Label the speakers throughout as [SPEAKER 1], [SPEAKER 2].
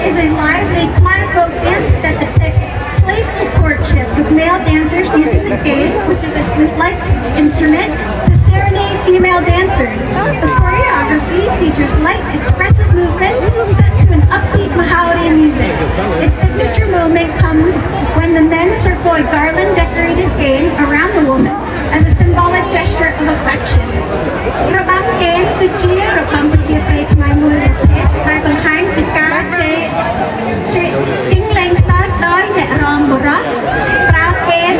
[SPEAKER 1] is a lively choir folk dance that depicts playful courtship with male dancers using the cane, which is a flute-like instrument, to serenade female dancers. The choreography features light, expressive movements set to an upbeat Mahauri music. Its signature moment comes when the men circle a garland-decorated cane around the woman as a symbolic gesture of affection. របាំកេនគឺជារបាំប្រជាប្រិយខ្មែរមួយប្រភេទដែលបង្ហាញពីការចេញលេងសើចដោយអ្នករាំបុរសប្រើកេន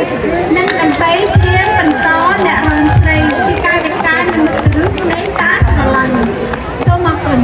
[SPEAKER 1] និងដើម្បីច្រៀងបន្តអ្នករាំស្រីជាកាយវិការនិងរូបនៃការស្រឡាញ់សូមអរគុណ